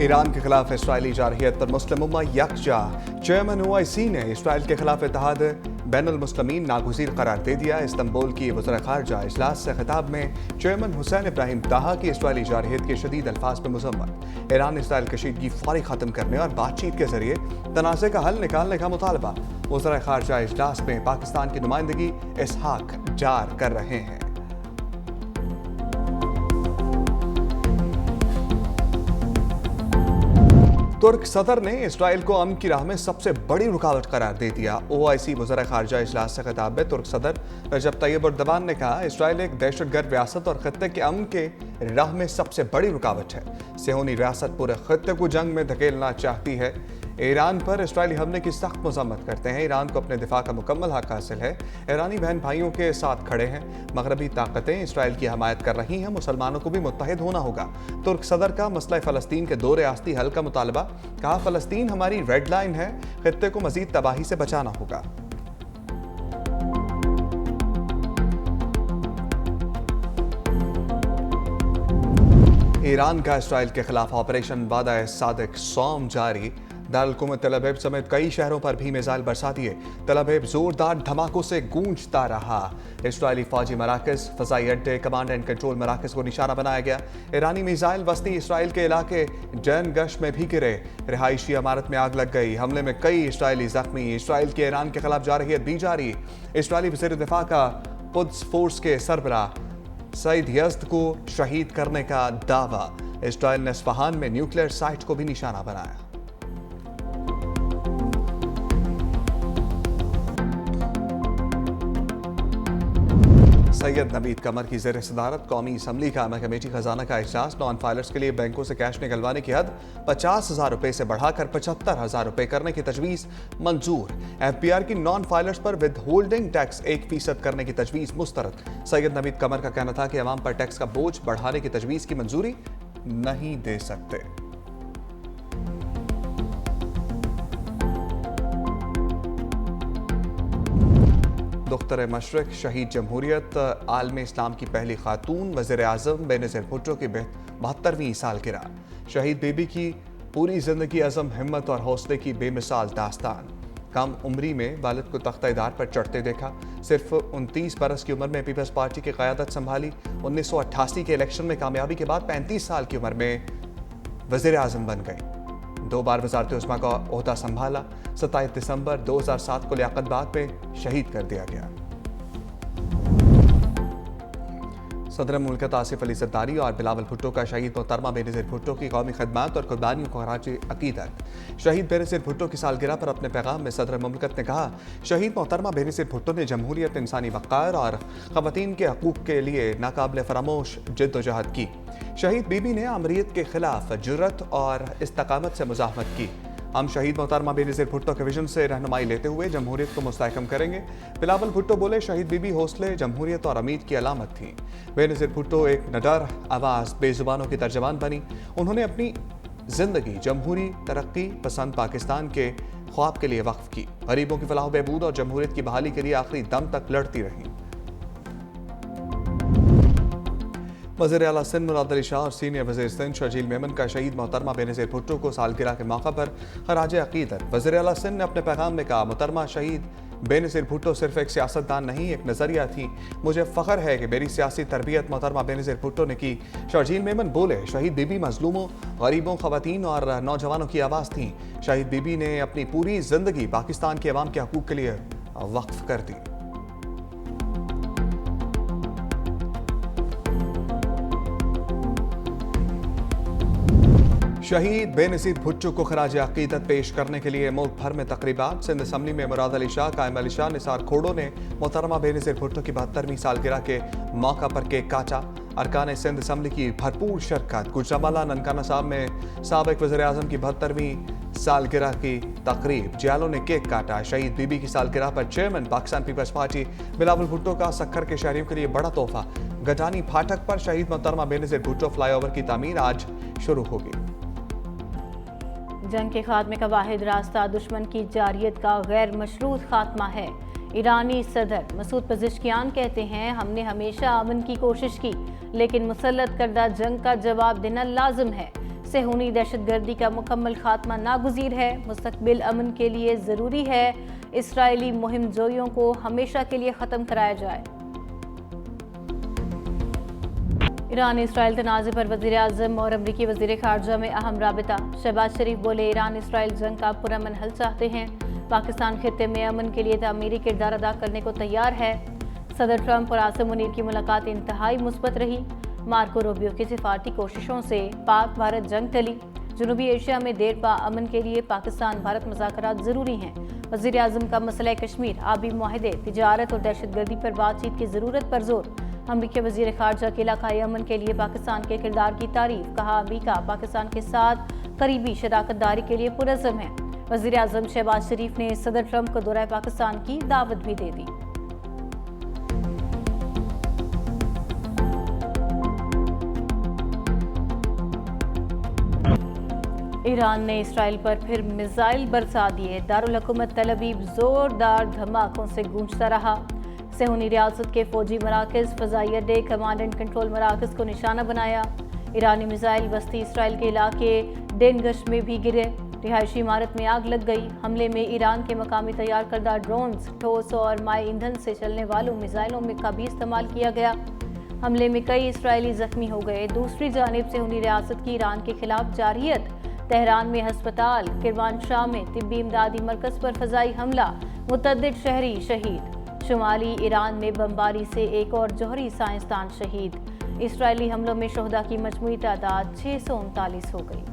Iran के खिलाफ Israeli जारहियत पर मुस्लिम उम्मा यकजा। चेयरमैन OIC ने इसराइल के खिलाफ इत्तेहाद बैनुल मुस्लिमीन नागुज़ीर करार दे दिया। इस्तांबुल की वज़ीर ख़ारजा इजलास से खिताब में चेयरमैन हुसैन इब्राहिम ताहा की इसराइली जारहियत के शदीद अल्फाज में मुज़म्मत। ईरान इसराइल कशीदगी फौरी ख़त्म करने और बातचीत के जरिए तनाज़े का हल निकालने का मुतालबा। वज़ीर ख़ारजा इजलास में पाकिस्तान की नुमाइंदगी इसहाक जार कर रहे हैं। तुर्क सदर ने इसराइल को अमन की राह में सबसे बड़ी रुकावट करार दे दिया। OIC वज़ीर ख़ारजा इजलास से खिताब में तुर्क सदर रजब तैयब एर्दोगान ने कहा, इसराइल एक दहशतगर्द रियासत और खत्ते के अमन के राह में सबसे बड़ी रुकावट है। सेहूनी रियासत पूरे खत्ते को जंग में धकेलना चाहती है। ईरान पर इसराइली हमले की सख्त मज़म्मत करते हैं। ईरान को अपने दिफा का मुकम्मल हक हासिल है। ईरानी बहन भाइयों के साथ खड़े हैं। मगरबी ताकतें इसराइल की हमायत कर रही हैं। मुसलमानों को भी मुत्तहिद होना होगा। तुर्क सदर का मसला फ़लस्तीन के 2 रियासती हल का मुतालबा। कहा, फ़लस्तीन हमारी रेड लाइन है। खित्ते को मज़ीद तबाही से बचाना होगा। ईरान का इसराइल के खिलाफ ऑपरेशन वादा-ए-सादिक सौम जारी। दारुल-हुकूमत तल अवीव समेत कई शहरों पर भी मिसाइल बरसा दिए। तल अवीव जोरदार धमाकों से गूंजता रहा। इसराइली फौजी मराकज़, फ़ज़ाई अड्डे, कमांड एंड कंट्रोल मराकज़ को निशाना बनाया गया। ईरानी मिसाइल वस्ती इसराइल के इलाके जैन गश में भी गिरे। रिहायशी इमारत में आग लग गई। हमले में कई इसराइली जख्मी। इसराइल के ईरान के खिलाफ जारहियत भी जारी। इसराइली वज़ीर दिफा का कुद्स फोर्स के सरबराह सईद यज़द को शहीद करने का दावा। इसराइल ने इस्फहान में न्यूक्लियर साइट को भी निशाना बनाया। सैयद नवीद कमर की ज़ेर सदारत कौमी असम्बली का अमा कमेटी खजाना का इजलास। नॉन फाइलर्स के लिए बैंकों से कैश निकलवाने की हद 50,000 रुपये से बढ़ाकर 75,000 रुपये करने की तजवीज़ मंजूर। FBR की नॉन फाइलर्स पर विद होल्डिंग टैक्स 1% करने की तजवीज़ मुस्तरद। सैयद नवीद कमर का कहना था कि अवाम पर टैक्स का बोझ बढ़ाने की तजवीज़ की मंजूरी नहीं दे सकते। दुख्तर मशरक शहीद जमहूरियत आलम इस्लाम की पहली खातून वज़ीर आज़म बेनज़ीर भुट्टो की 72वीं सालगिरह। शहीद बीबी की पूरी ज़िंदगी अज़म, हिम्मत और हौसले की बेमिसाल दास्तान। कम उम्री में वालिद को तख्त-ए-दार पर चढ़ते देखा। सिर्फ 29 बरस की उम्र में पीपल्स पार्टी की क़यादत संभाली। 1988 के इलेक्शन में कामयाबी के बाद 35 साल की उम्र में वज़ीर आज़म बन गई। 2 बार वज़ारत उस्मा का ओहदा संभाला। 27 दिसंबर 2007 को लियाकत बाग में शहीद कर दिया गया। सदर मुल्कत आसिफ अली ज़रदारी और बिलावल भुट्टो का शहीद मोहतरमा बेनज़ीर भुट्टो की कौमी खदमात और कुर्बानियों को खराज अकीदत। शहीद बेनज़ीर भुट्टो की सालगिरह पर अपने पैगाम में सदर मुल्कत ने कहा, शहीद मोहतरमा बेनज़ीर भुट्टो ने जमहूरियत, इंसानी वक़ार और ख़वातीन के हकूक़ के लिए नाकाबिल फ़रामोश जिद्दोजहद की। शहीद बीबी ने आमरीत के खिलाफ जुर्रत और इस्तकामत से मुज़ाहमत की। हम शहीद मोहतरमा बेनज़ीर भुट्टो के विजन से रहनुमाई लेते हुए जमहूरियत को मुस्तहकम करेंगे। बिलावल भुट्टो बोले, शहीद बीबी हौसले, जमहूरियत और उम्मीद की अलामत थी। बेनज़ीर भुट्टो एक निडर आवाज़, बेज़ुबानों की तर्जमान बनी। उन्होंने अपनी ज़िंदगी जमहूरी, तरक्की पसंद पाकिस्तान के ख्वाब के लिए वक्फ की। गरीबों की फलाह बहबूद और जमहूरियत की बहाली के लिए आखिरी दम तक लड़ती रहीं। वज़ीर आला सिंध मुराद अली शाह और सीनियर वज़ीर सिंध शर्जील मेमन का शहीद मोहतरमा बेनज़ीर भुट्टो को सालगिरह के मौका पर खराज अकीदत। वज़ीर आला सिंध ने अपने पैगाम में कहा, मोहतरमा शहीद बेनज़ीर भुट्टो सिर्फ एक सियासतदान नहीं, एक नज़रिया थी। मुझे फ़ख्र है कि मेरी सियासी तरबियत मोहतरमा बेनज़ीर भुट्टो ने की। शर्जील मेमन बोले, शहीद बीबी मज़लूमों, गरीबों, ख़वातीन और नौजवानों की आवाज़ थी। शहीद बीबी ने अपनी पूरी ज़िंदगी पाकिस्तान के अवाम के हकूक़ के लिए वक्फ कर दी। शहीद बेनज़ीर भुट्टो को खराज अकीदत पेश करने के लिए मुल्क भर में तकरीबात। सिंध असम्बली में मुराद अली शाह, कायम अली शाह, निसार खोड़ो ने मोहतरमा बेनज़ीर भुट्टो की 72वीं सालगिरह के मौका पर केक काटा। अरकान सिंध असम्बली की भरपूर शिरकत। गुजरांवाला ननकाना साहब में साबिक वज़ीर आज़म की 72वीं सालगिरह की तकरीब। जियालों ने केक काटा। शहीद बीबी की सालगिरह पर चेयरमैन पाकिस्तान पीपल्स पार्टी बिलावल भुट्टो का सक्खर के शहरियों के लिए बड़ा तोहफा। गजानी फाटक पर शहीद मोहतरमा बेनज़ीर भुट्टो फ्लाईओवर की तामीर आज शुरू होगी। जंग के खात्मे का वाहिद रास्ता दुश्मन की जारियत का गैर मशरूत खात्मा है। ईरानी सदर मसूद पज़ेश्कियान कहते हैं, हमने हमेशा अमन की कोशिश की, लेकिन मुसल्लत करदा जंग का जवाब देना लाजिम है। सेहूनी दहशतगर्दी का मुकम्मल खात्मा नागुज़ीर है, मुस्तकबिल अमन के लिए ज़रूरी है इसराइली मुहिम जोइयों को हमेशा के लिए ख़त्म कराया जाए। ईरान इसराइल तनाज़े पर वज़ीर आज़म और अमरीकी वज़ीर ख़ारजा में अहम राबिता। शहबाज शरीफ बोले, ईरान इसराइल जंग का पुरअमन हल चाहते हैं, पाकिस्तान खित्ते में अमन के लिए तामीरी किरदार अदा करने को तैयार है। सदर ट्रंप और आसिम मुनीर की मुलाकात इंतहाई मुस्बत रही। मार्को रूबियो की सिफारती कोशिशों से पाक भारत जंग टली। जनूबी एशिया में देर पा अमन के लिए पाकिस्तान भारत मुज़ाकरात ज़रूरी हैं। वज़ीर आज़म का मसला कश्मीर, आबी मुआहदे, तिजारत और दहशतगर्दी पर बातचीत की ज़रूरत पर जोर। अमरीकी वज़ीर ख़ारजा के इलाक़ाई अमन के लिए पाकिस्तान के किरदार की तारीफ। कहा, अमरीका पाकिस्तान के साथ करीबी शराकत दारी के लिए पुरज़्म है। वज़ीर आज़म शहबाज शरीफ ने सदर ट्रंप को दौरा पाकिस्तान की दावत भी दे दी। ईरान ने इसराइल पर फिर मिसाइल बरसा दिए। दारुल हुकूमत तल अवीव जोरदार धमाकों से गूंजता रहा। सेहूनी रियासत के फौजी मराकज़, फ़ज़ाई अड्डे, कमांड एंड कंट्रोल मराकज़ को निशाना बनाया। ईरानी मिसाइल वस्ती इसराइल के इलाके डेनगश में भी गिरे। रिहायशी इमारत में आग लग गई। हमले में ईरान के मकामी तैयार करदा ड्रोन्स, ठोस और माए ईंधन से चलने वालों मिसाइलों में का भी इस्तेमाल किया गया। हमले में कई इसराइली जख्मी हो गए। दूसरी जानिब सेहूनी रियासत की ईरान के खिलाफ जारियत। तेहरान में हस्पताल, किरमानशाह में तिब्बी इमदादी मरकज़ पर फ़ज़ाई हमला, मुतअद्दिद शहरी शहीद। शुमाली ईरान में बमबारी से एक और जौहरी साइंसदान शहीद। इसराइली हमलों में शोहदा की मजमूई तादाद 639 हो गई।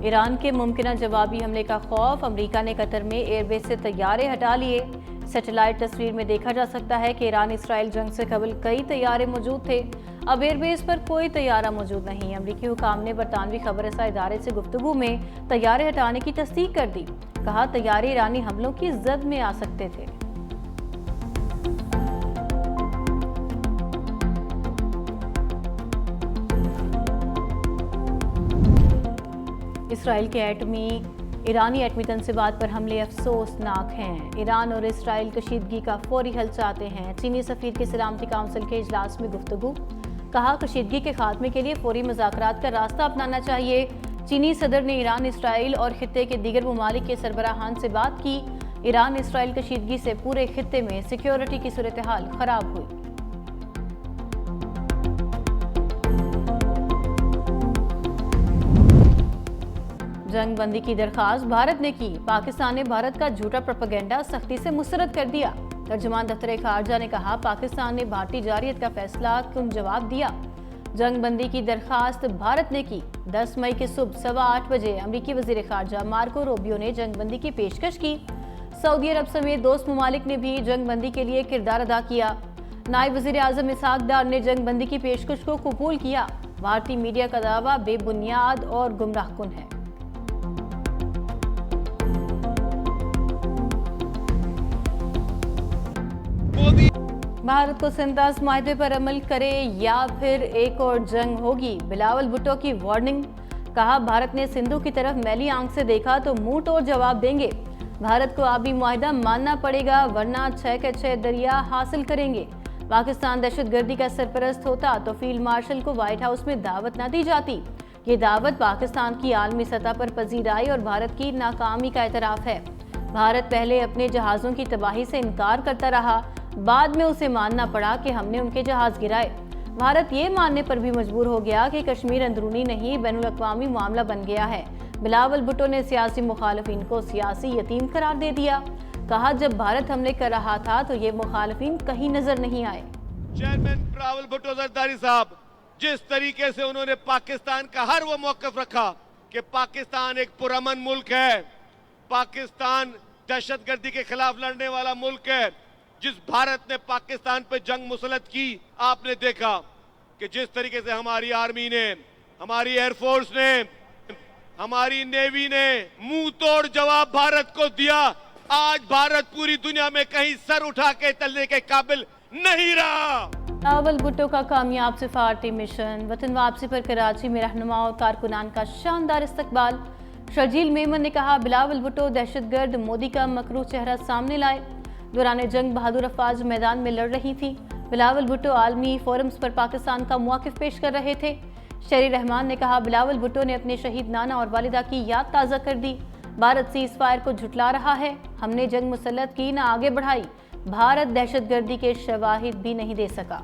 ईरान के मुमकिन जवाबी हमले का खौफ। अमरीका ने कतर में एयरबेस से तैयारे हटा लिए। सैटेलाइट तस्वीर में देखा जा सकता है कि ईरान इसराइल जंग से कबल कई तैयारे मौजूद थे। अब एयरबेस पर कोई तैयारा मौजूद नहीं। अमरीकी हुकाम ने बरतानवी खबररसा इदारे से गुफ्तगू में तैयारे हटाने की तस्दीक कर दी। कहा, तैयारे ईरानी हमलों की जद में आ सकते थे। इसराइल के ईरानी एटमी तनसीबात पर हमले अफसोसनाक हैं। ईरान और इसराइल कशीदगी का फौरी हल चाहते हैं। चीनी सफीर के सलामती काउंसिल के इजलास में गुफ्तगू। कहा, कशीदगी के खात्मे के लिए फौरी मुज़ाकरात का रास्ता अपनाना चाहिए। चीनी सदर ने ईरान, इसराइल और खित्ते के दीगर ममालिक के सरबराहान से बात की। ईरान इसराइल कशीदगी से पूरे खित्ते में सिक्योरिटी की सूरत हाल खराब हुई। जंग बंदी की दरखास्त भारत ने की। पाकिस्तान ने भारत का झूठा प्रोपेगेंडा सख्ती से मुस्तरद कर दिया। तर्जुमान दफ्तर खारजा ने कहा, पाकिस्तान ने भारतीय जारियत का फैसला क्यों जवाब दिया। जंग बंदी की दरखास्त भारत ने की। 10 मई की सुबह 8:15 बजे अमरीकी वज़ीर ख़ारजा मार्को रूबियो ने जंग बंदी की पेशकश की। सऊदी अरब समेत दोस्त ममालिक ने भी जंग बंदी के लिए किरदार अदा किया। नायब वज़ीर आज़म इसहाक डार ने जंग बंदी की पेशकश को कबूल किया। भारतीय मीडिया का दावा बेबुनियाद और गुमराहकुन है। भारत को सिंतास माहदे पर अमल करे या फिर एक और जंग होगी। बिलावल भुट्टो की वार्निंग। कहा, भारत ने सिंधु की तरफ मैली आंख से देखा तो मुंह तोड़ जवाब देंगे। भारत को आबी मुआहदा मानना पड़ेगा, वरना 6 के 6 दरिया हासिल करेंगे। पाकिस्तान दहशतगर्दी का सरपरस्त होता तो फील्ड मार्शल को व्हाइट हाउस में दावत न दी जाती। ये दावत पाकिस्तान की आलमी सतह पर पजीराई और भारत की नाकामी का एतराफ़ है। भारत पहले अपने जहाज़ों की तबाही से इनकार करता रहा, बाद में उसे मानना पड़ा कि हमने उनके जहाज गिराए। भारत ये मानने पर भी मजबूर हो गया कि कश्मीर अंदरूनी नहीं बैनुल अक़वामी मामला बन गया है। बिलावल भुट्टो ने सियासी मुखालिफिन को सियासी यतीम करार दे दिया। कहा, जब भारत हमले कर रहा था तो ये मुखालिफिन कहीं नजर नहीं आए। चेयरमैन बिलावल भुट्टो ज़रदारी साहब, जिस तरीके से उन्होंने पाकिस्तान का हर वो मौक़िफ़ रखा कि पाकिस्तान एक पुरअमन मुल्क है, पाकिस्तान दहशतगर्दी के खिलाफ लड़ने वाला मुल्क है। जिस भारत ने पाकिस्तान पे जंग मुसलत की, आपने देखा कि जिस तरीके से हमारी आर्मी ने, हमारी एयरफोर्स ने, हमारी नेवी ने मुंह तोड़ जवाब भारत को दिया। आज भारत पूरी दुनिया में कहीं सर उठा के चलने के काबिल नहीं रहा। बिलावल भुट्टो का कामयाब सिफारती मिशन। वतन वापसी पर कराची में रहनुमा और कारकुनान का शानदार इस्तकबाल। शर्जील मेमन ने कहा, बिलावल भुट्टो दहशतगर्द मोदी का मकरूह चेहरा सामने लाए। दौरान जंग बहादुर अफवाज मैदान में लड़ रही थी। بلاول بھٹو عالمی فورمز پر پاکستان کا موقف پیش کر رہے تھے۔ شہری رحمان نے کہا بلاول بھٹو نے اپنے شہید نانا اور والدہ کی یاد تازہ کر دی۔ بھارت سیز فائر کو جھٹلا رہا ہے، ہم نے جنگ مسلط کی نہ آگے بڑھائی، بھارت دہشت گردی کے شواہد بھی نہیں دے سکا۔